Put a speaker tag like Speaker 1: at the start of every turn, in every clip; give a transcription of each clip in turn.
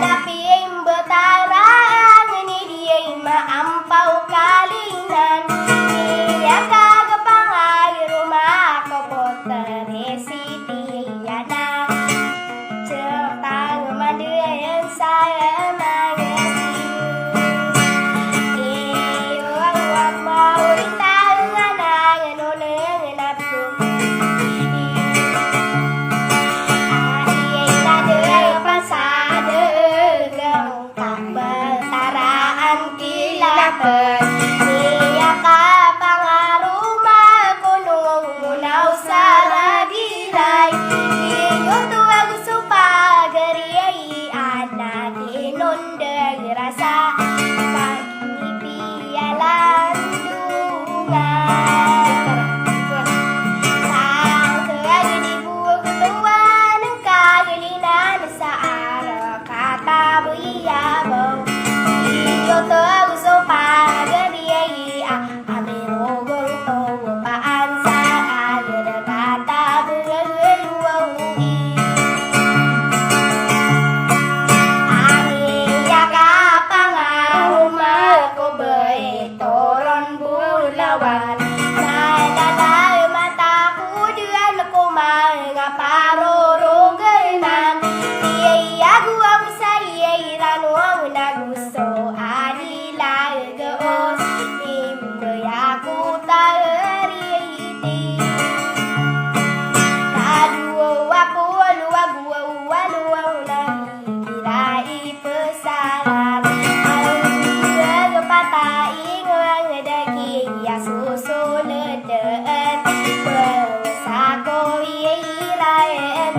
Speaker 1: Napi betara ondel rasa bagi piala dungan sang kegedi buah ketuan kagelinan saara kata buia bau iyo terus pagari amero gorto paan sang agada kata berluawi ania kapangahuma ko bay toron bulawan nalala mataku diyan ko mga parorongganan iya guwang sariyay ranuang nagusto adila gaos imbayaku tariti kadua puluh gua nahirai pesaran alur patai ngedaki ya susul deet bersako iraen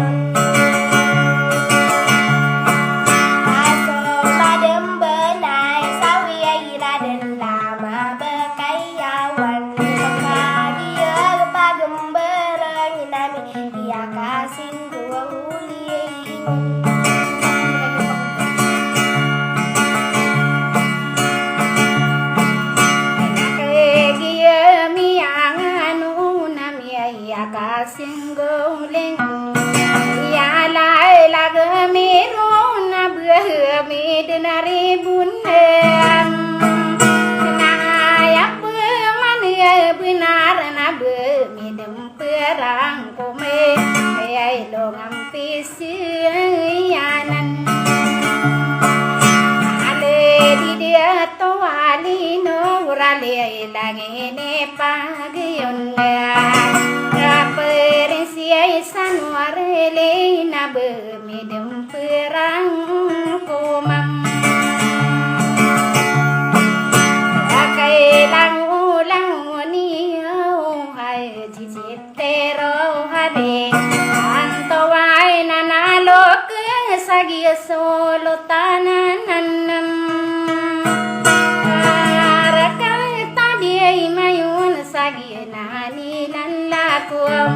Speaker 1: Singguleng ya lai laga mero na bơ mi denari bunem na ya bơ mania benar na bơ mi dem perang ko me ai lo ngampi sianan ale di dia to ali no rale langene pagyon Perisiai sanwarele na bemidem perang komam akai lang niau hai cicitero hade antowai nanalo ke sagi solo tananam arakai tadi mayun sagi nani lakuam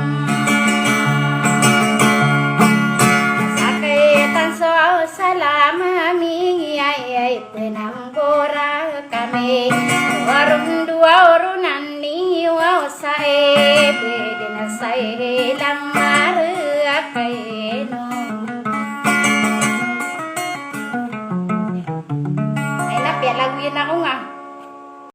Speaker 1: saketan soal salama mi ai penambora kami warung dua urunan ni wau sae bedena sae lang